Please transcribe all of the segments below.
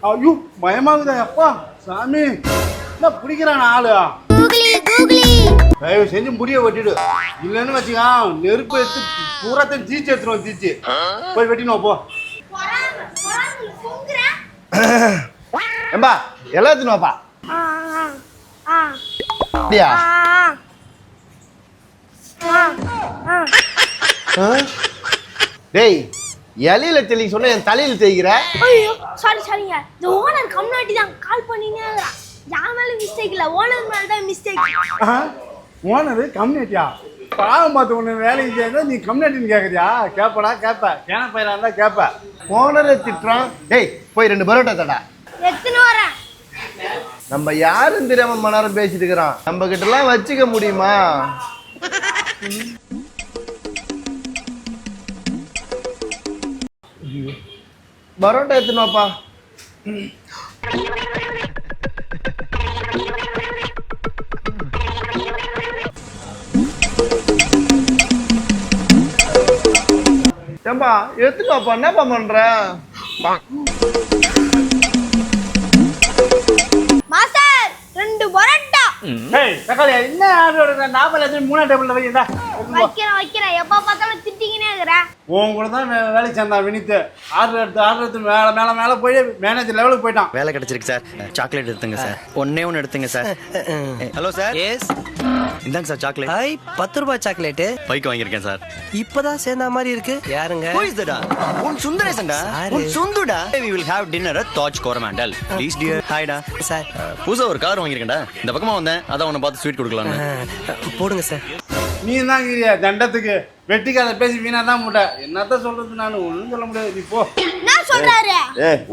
ஐயோ பயமாகுதா அப்பா சாமி என்ன பிடிக்கிறான் ஆளு தயவு செஞ்சு முடிய வெட்டிடு இல்லைன்னு வச்சுக்கா நெருப்பு எடுத்து பூராத்தையும் தீச்சு எடுத்துருவோம் தீச்சு போய் வெட்டினோம் போ ஏம்பா எல்லாம் எடுத்துனுவாப்பா அப்படியா டேய் இலையில தெளிக்க சொன்ன என் தலையில தேய்க்கிற. ஐயோ சாரிங்க இந்த ஓனர் கம்யூனிட்டி தான் கால் பண்ணினே இருக்கறான். யார் மேல மிஸ்டேக் இல்ல ஓனர் மேல தான் மிஸ்டேக். ஓனர் கம்யூனிட்டியா பாவம் பார்த்து ஒன்று வேலைக்கு செய்ய நீ கம்யூனிட்டின்னு கேட்குறியா கேட்படா கேட்ப கேன பயிரா இருந்தா கேட்ப ஓனரை திட்டுறான். டேய் போய் 2 பரோட்டா தடா. எத்தனை வரேன் நம்ம யாரும் தெரியாம மணி நேரம் பேசிட்டு இருக்கிறோம். நம்ம கிட்ட எல்லாம் வச்சுக்க முடியுமா? பரோட்டா எடுத்துனுவாப்பா. ஏம்பா எடுத்துனுவாப்பா. என்னப்பா பண்ற? மாஸ்டர் 2 பரோட்டா. ஏய் தக்காளி என்ன ஆர்டர் நாமல எது 3 டேபிள்ல வைடா வைக்கிறேன் எப்ப பார்த்தாலும் திட்டிங்கனே இருக்கற. உன் கூட தான் வேலை சேர்ந்தா வினித் ஆர்டர் எடுத்து மேல போய் மேனேஜர் லெவலுக்கு போயிட்டான். வேலை கிடைச்சிருக்கு சார். சாக்லேட் எடுத்துங்க சார். ஒண்ணே ஒன்னு எடுத்துங்க சார். Hello sir. எஸ் இந்தாங்க சார் சாக்லேட். ஹாய் 10 ரூபாய் சாக்லேட் பைக் வாங்கியிருக்கேன் சார். இப்பதான் சேர்ந்த மாதிரி இருக்கு. யாருங்க? Who is that? உன் சுந்தரேசன்டா. உன் சுந்துடா. We will have dinner at Taj Coromandel. Please dear. Hi டா. சார் புதுசா ஒரு கார் வாங்கியிருக்கேன்டா. இந்த பக்கமா வந்தேன். அதான் உன்னை பார்த்து ஸ்வீட் கொடுக்கலாம்னு. போடுங்க சார். நீ தான் கிரியா தண்டத்துக்கு வெட்டிக்காத பேசி வீணா தான் முட்டை என்னத்தான் சொல்றது நான் ஒன்றும் சொல்ல முடியாது நீ போ. என்ன சொல்றாரு?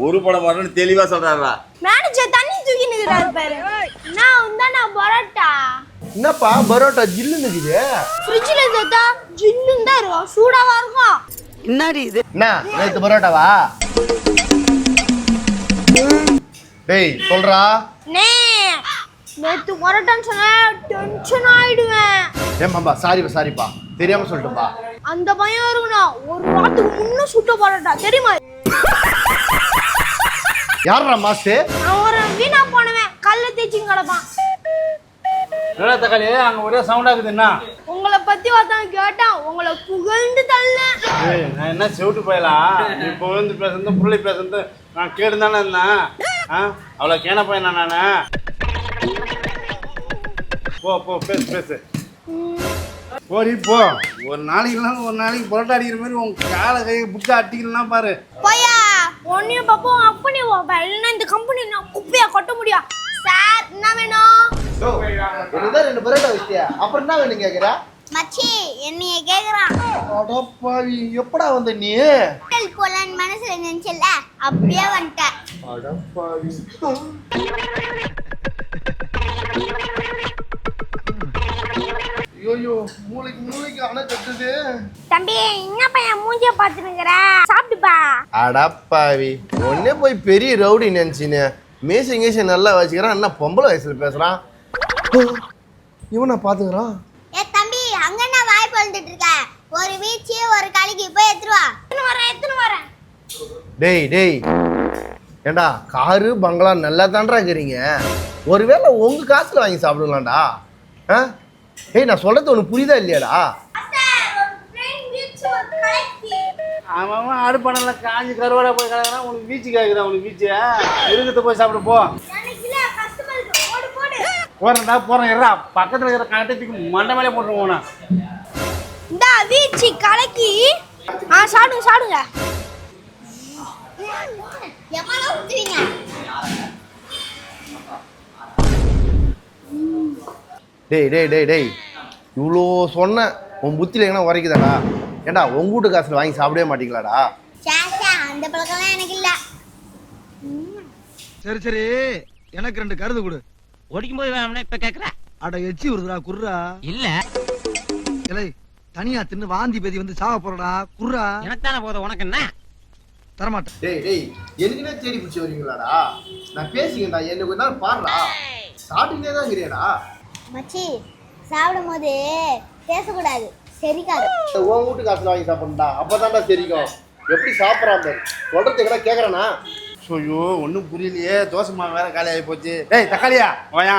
ஒரு படம் வரணும்னு தெளிவா சொல்றாரா? மேனேஜர் தண்ணி தூக்கி நிக்கிறாரு பாரு. நான் வந்தா பரோட்டா. என்னப்பா பரோட்டா ஜில்லுன்னு இருக்குது. ஃப்ரிட்ஜ்ல இருந்தா ஜில்லுன்னு தான் இருக்கும் சூடாவா இருக்கும். என்னடி இது? என்ன நேத்து பரோட்டாவா? டேய் சொல்றா. நே நேத்து பரோட்டான்னு சொன்னா டென்ஷன் ஆயிடுவேன். ஏம்மா சாரிப்பா தெரியாம சொல்லிட்டுப்பா. அந்த பயம் இருக்கணும். ஒரு வாரத்துக்கு முன்ன சுட்ட பரோட்டா தெரியுமா? யாரா மாஸ்டர்? நான் ஒரு வீணா போனவன் கல்ல தேய்ச்சிங் கிடப்பான். என்ன தக்காளி அங்க ஒரே சவுண்டா இருக்குது என்ன? உங்களை பத்தி ஒருத்தன் கேட்டான் உங்களை புகழ்ந்து தள்ள. நான் என்ன செவிட்டு போயலாம் நீ புகழ்ந்து பேசுறது புள்ளி பேசுறது நான் கேட்டு தானே இருந்தேன். அவ்வளோ கேன பையனா நானு? போ பேசு போடி போ. ஒரு நாளைக்கு புரோட்டா அடிக்கிற மாதிரி உன் காலை கை புக்கை அட்டிக்கலாம் பாரு. போயா ஒன்னையும் பாப்போம் அப்பனே இல்லைன்னா இந்த கம்பெனி நான் குப்பையா கொட்ட முடியும். சார் என்ன வேணும்? இதுதான் 2 பரோட்டா வச்சியா? அப்புறம் என்ன வேணும் கேக்குறா? மச்சி என்னைய கேக்குறான். அடப்பாவி எப்படா வந்த நீ? ஹோட்டல் போலான்னு மனசுல நினைச்சல அப்படியே வந்துட்டேன். அடப்பாவி ஐயோ மூளைக்கு அணை கட்டுது. தம்பி என்ன பையன் மூஞ்சிய பாத்துனுங்கற சாப்பிடுப்பா. அடப்பாவி ஒன்னே போய் பெரிய ரவுடி நினைச்சினே மேசிங்க நல்லா வச்சுக்கிறான். என்ன பொம்பளை வயசுல பேசுறான் இவனை பாத்துக்கிறான். ஏ தம்பி அங்க என்ன வாய் பழுந்துட்டு இருக்க? ஒரு வீச்சி ஒரு கலிக்கு போய் எடுத்துட்டு வரேன். டேய் ஏண்டா காரு பங்களா நல்லா தான்டா இருக்கிறீங்க. ஒருவேளை உங்க காசுல வாங்கி சாப்பிடுங்களாண்டா. ஏய் நான் சொல்றது உனக்கு புரியுதா இல்லையாடா? அவன் அடுப்பானல காஞ்சி கருவாடா போய் கிடக்குறான். உனக்கு பீச்சு கேட்குதா? உனக்கு பீச்சு இருக்கத்தை போய் சாப்பிட போ. போறேன் இருடா பக்கத்துல இருக்கிற கட்டத்துக்கு மண்டை மேலே போட்டுருவோம். இந்த வீச்சி கலக்கி சாடுங்க. டேய் இவ்வளோ சொன்ன உன் புத்தியில் எங்கன்னா உரைக்குதாடா? ஏண்டா உங்க வீட்டு காசுல வாங்கி சாப்பிடவே மாட்டீங்களாடா? அந்த பழக்கம்லாம் எனக்கு இல்ல. சரி எனக்கு 2 கருது கொடு. ஓடிக்கும் போது வேணும்னா இப்ப கேக்குற. அட எச்சி வருதுடா குர்ரா. இல்ல இலை தனியா தின்னு வாந்தி பேதி வந்து சாவ போறடா குர்ரா. எனக்கு தானே போதும் உனக்கு என்ன? தரமாட்டேன். டேய் எனக்குனே தேடி பிடிச்சி வரீங்களாடா? நான் பேசிக்கண்டா எனக்கு ஒரு நாள் பாடுறா சாப்பிட்டுக்கிட்டே தான் இருக்கிறேடா. மச்சி சாப்பிடும்போது பேசக்கூடாது சரிக்காது. உன் வீட்டு காசுல வாங்கி சாப்பிடா அப்பதான்டா தெரியும் எப்படி சாப்பிட்றான் பாரு. சொல்றது கூட கேக்குறானா? ஐயோ ஒன்றும் புரியலையே, தோசை மாவு வேற காலி ஆகி போச்சு. டேய் தக்காளியா வாயா.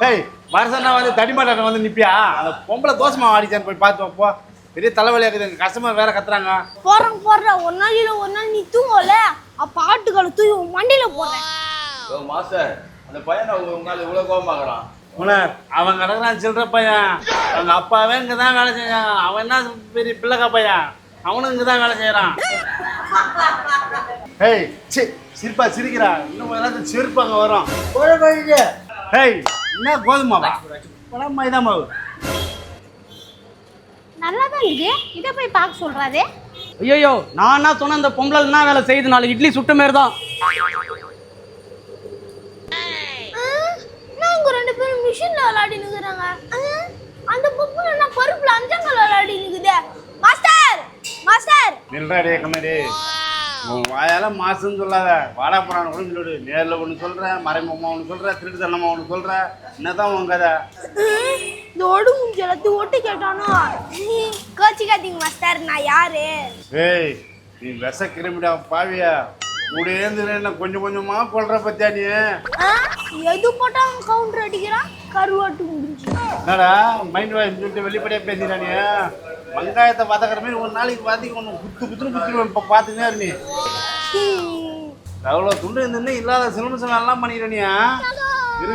டேய் வருஷம்னா வந்து தடிமாட்டான வந்து நிப்பியா? அந்த பொம்பளை தோசை மாவு ஆடிச்சான்னு போய் பார்த்து போ. பெரிய தலைவலியாக இருக்குது, கஸ்டமர் வேற கத்துறாங்க. போடுறேன் ஒரு நாள் இல்லை ஒரு நாள் நீ தூங்கல, அப்ப ஆட்டுக்கால தூக்கி உன் மண்டியில போடுறேன். மாஸ்டர் அந்த பையனை உங்களால இவ்வளவு கோபமாகறான். அவன் கிடக்குறான் சில்லற பையன். அவங்க அப்பாவே இங்கே தான் வேலை செய்யறான். அவன் என்ன பெரிய பிள்ளைக்கா பையன், அவனும் இங்கே தான் வேலை செய்யறான். ஏய் சி சிரிப்பா சிரிக்கிறா, இன்னும் ஏதாவது செருப்பு அங்கே வரும். ஏய் என்ன கோதுமாவா? படம் மைதா மாவு. நல்லா தான் இருக்கு, இதை போய் பார்க்க சொல்றாதே. ஐயோ நான் என்ன சொன்னேன், அந்த பொம்பளை என்ன வேலை செய்யுது, 4 இட்லி சுட்ட மாரி தான். நாங்க 2 பேரும் மிஷின்ல விளையாடி நிக்கிறாங்க. அந்த பொம்பளை என்ன பருப்புல அஞ்சங்கல் விளையாடி நிக்குதே. மாஸ்டர் மாஸ்டர் நில்றாடே கண்ணாடி, உன் வாயால மாசுன்னு சொல்லாத. வாடா போறான்னு கூட சொல்லு. நேரில் ஒன்று சொல்கிறேன், மறைமுகமாக ஒன்று சொல்கிறேன், திருட்டுத்தனமாக ஒன்று சொல்கிறேன். என்னதான் உன் கதை? இந்த ஒடு மூஞ்சி எல்லாத்தையும் ஒட்டு கேட்டானோ. கோச்சிக்காதீங்க மாஸ்டர், நான் யாரு? ஏய் நீ விஷ கிருமிடா பாவியா. கூட என்ன கொஞ்சம் கொஞ்சமாக கொள்ற பத்தியா நீ? எது போட்டாலும் கவுண்டர் அடிக்கிறான், கருவாட்டு முடிஞ்சு. என்னடா மைண்ட் வாய்ஸ் சொல்லிட்டு வெளிப்படையாக பேசுறா நீ? வெங்காயத்தை வதக்கிற மாதிரி ஒரு நாளைக்கு பார்த்து ஒன்று குத்துருவேன். இப்போ பார்த்துக்கினே நீ அவ்வளோ துண்டு இருந்துன்னு இல்லாத சிலம்பசம் எல்லாம் பண்ணிக்கிறனியா? இரு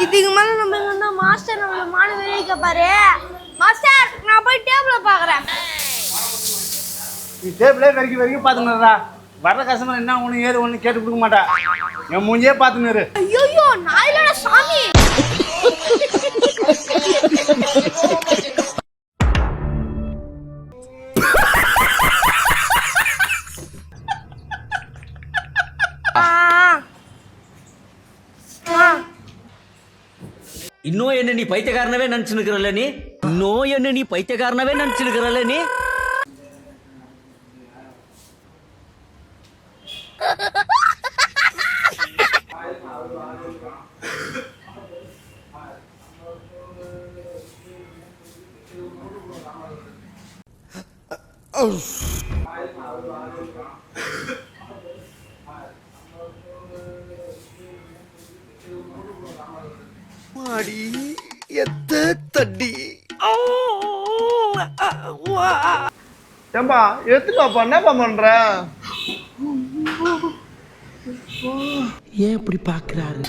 இதுக்கு மேல நம்ம என்ன மாஸ்டர் நம்மள மாணவர் வைக்க பாரு. மாஸ்டர் நான் போய் டேபிள பாக்குறேன். நீ டேபிளே வரைக்கும் பார்த்துக்கிறா. வர்ற கஸ்டமர் என்ன ஒன்று ஏது ஒன்று கேட்டு கொடுக்க மாட்டா. என் மூஞ்சியே பார்த்துன்னு. ஐயோ நான் இல்லடா சாமி. இன்னும் என்ன நீ பைத்தியக்காரனவே நினைச்சுக்கிறல்ல நீ? இன்னும் என்ன நீ பைத்தியக்காரனவே நினைச்சுக்கிறல்ல நீ? மாடி எத்த தட்டி ஏம்பா எடுத்துக்காப்பா, என்னப்பா பண்ற? ஏன் இப்படி பாக்குறாரு?